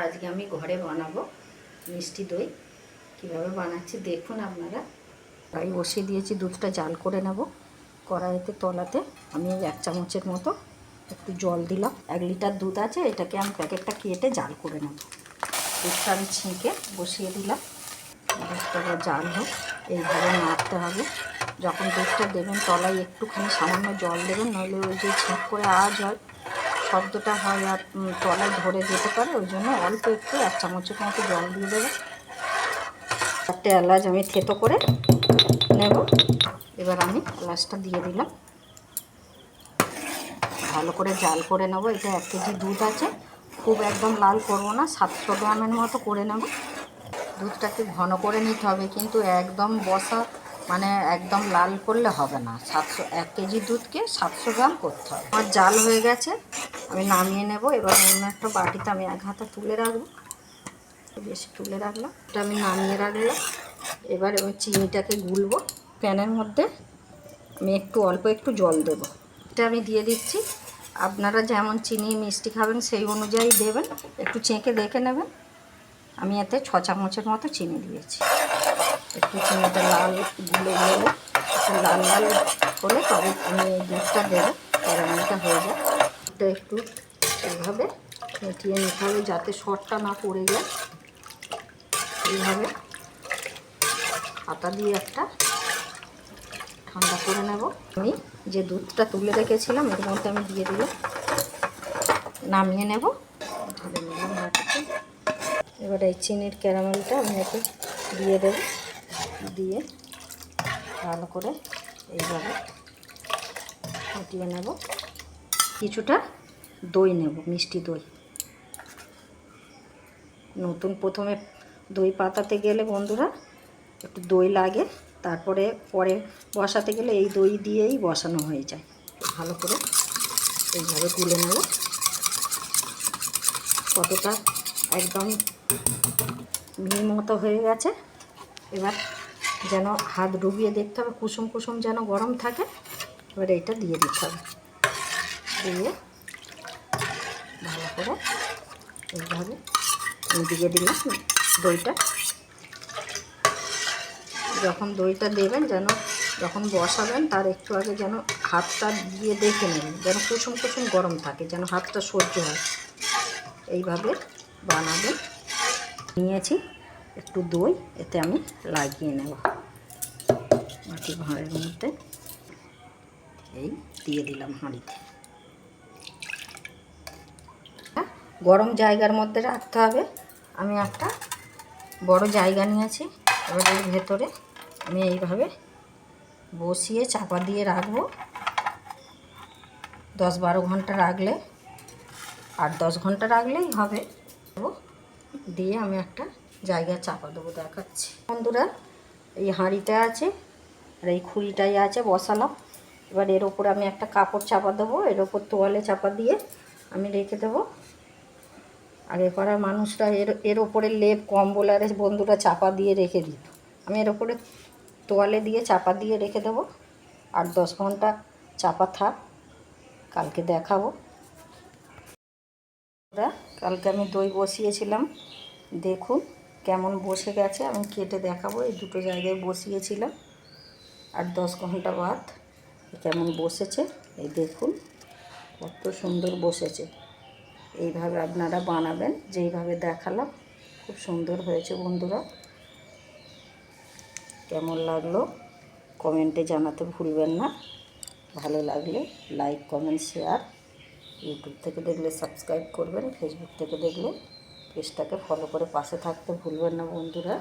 আজকে আমি ঘরে বানাবো মিষ্টি দই। কীভাবে বানাচ্ছি দেখুন আপনারা। কড়াই বসিয়ে দিয়েছি, দুধটা জাল করে নেব। কড়াইতে তলাতে আমি 1 চামচের মতো একটু জল দিলাম। 1 লিটার দুধ আছে, এটাকে আমি প্যাকেটটা কেটে জাল করে নেব। দুধটা আমি ছেঁকে বসিয়ে দিলাম। দুধটা জাল হোক, এইভাবে নাড়তে হবে। যখন দুধটা দেবেন তলায় একটুখানি সামান্য জল দেবেন, নইলে ওই যে ছেঁক করে আওয়াজ হয়, শব্দটা হয় আর তলায় ধরে যেতে পারে। ওই জন্য অল্প একটু 1 চামচের মতো জল দিয়ে দেবো। 4টে এলাচ আমি থেতো করে নেব। এবার আমি এলাচটা দিয়ে দিলাম, ভালো করে জাল করে নেব। এটা 1 কেজি দুধ আছে, খুব একদম লাল করবো না, 700 গ্রামের মতো করে নেব। দুধটাকে ঘন করে নিতে হবে, কিন্তু একদম বসা মানে একদম লাল করলে হবে না। 1 কেজি দুধকে 700 গ্রাম করতে হবে। আমার জাল হয়ে গেছে, আমি নামিয়ে নেব। এবার অন্য একটা বাটিতে আমি 1 হাতা তুলে রাখবো, বেশি তুলে রাখলাম। এটা আমি নামিয়ে রাখলাম। এবার আমি চিনিটাকে গুলবো। প্যানের মধ্যে আমি অল্প একটু জল দেব। এটা আমি দিয়ে দিচ্ছি। আপনারা যেমন চিনি মিষ্টি খাবেন সেই অনুযায়ী দেবেন, একটু চেখে দেখে নেবেন। আমি এতে 6 চামচের মতো চিনি দিয়েছি। একটু চিনিটা লাল গুলে লাল লাল হলে তবে আমি এই দুধটা দেবো, ক্যারামেলটা হয়ে যায়। এটা একটু এইভাবে ফেটিয়ে নিতে হবে যাতে শর্টটা না পড়ে যায়। এইভাবে হাতা দিয়ে একটা ঠান্ডা করে নেব। আমি যে দুধটা তুলে রেখেছিলাম এর মধ্যে আমি দিয়ে দিলাম, নামিয়ে নেব। ঢেলে নিলাম বাটিতে। এবার এই চিনির ক্যারামেলটা আমি এতে দিয়ে দেব, দিয়ে ভালো করে এইভাবে ফুটিয়ে নেব। কিছুটা দই নেব, মিষ্টি দই। নতুন প্রথমে দই পাতাতে গেলে বন্ধুরা একটু দই লাগে, তারপরে পরে বসাতে গেলে এই দই দিয়েই বসানো হয়ে যায়। ভালো করে এইভাবে গুলে নেব। কতটা একদম মিহি মতো হয়ে গেছে। এবার যেন হাত ডুবিয়ে দেখতে হবে, কুসুম কুসুম যেন গরম থাকে। এবার এইটা দিয়ে দিতে হবে, দিয়ে ভালো করে এইভাবে আমি দিয়ে দিলাম দইটা। যখন দইটা দেবেন যেন যখন বসাবেন তার একটু আগে যেন হাতটা দিয়ে দেখে নেবেন, যেন কুসুম কুসুম গরম থাকে, যেন হাতটা সহ্য হয়। এইভাবে বানাবেন। নিয়েছি একটু দই, এতে আমি লাগিয়ে নেব মাটি ভাঁড়ের মধ্যে। এই দিয়ে দিলাম হাঁড়িতে। গরম জায়গার মধ্যে রাখতে হবে। আমি একটা বড় জায়গা নিয়েছি। এবার এর ভেতরে আমি এইভাবে বসিয়ে চাপা দিয়ে রাখবো। 10-12 ঘন্টা রাখলে, 8-10 ঘন্টা রাখলেই হবে। দিয়ে আমি একটা জায়গায় চাপা দেবো, দেখাচ্ছি বন্ধুরা। এই হাঁড়িটা আছে আর এই খুঁড়িটাই আছে, বসালাম। এবার এর ওপরে আমি একটা কাপড় চাপা দেবো, এর ওপর তোয়ালে চাপা দিয়ে আমি রেখে দেবো। আগে করার মানুষরা এর ওপরে লেপ কম্বল আর বন্ধুরা চাপা দিয়ে রেখে দিত। আমি এর ওপরে তোয়ালে দিয়ে চাপা দিয়ে রেখে দেবো। 8-10 ঘন্টা চাপা থাক, কালকে দেখাবো। কালকে আমি দই বসিয়েছিলাম, দেখুন কেমন বসে গেছে। আমি কেটে দেখাবো। এই দুটো জায়গায় বসিয়েছিলাম, 8-10 ঘন্টা বাদ কেমন বসেছে এই দেখুন, কত সুন্দর বসেছে। এইভাবে আপনারা বানাবেন, যেইভাবে দেখালাম। খুব সুন্দর হয়েছে বন্ধুরা। কেমন লাগলো কমেন্টে জানাতে ভুলবেন না। ভালো লাগলে লাইক কমেন্ট শেয়ার। ইউটিউব থেকে দেখলে সাবস্ক্রাইব করবেন, ফেসবুক থেকে দেখলে পেজটাকে ফলো করে পাশে থাকতে ভুলবেন না বন্ধুরা।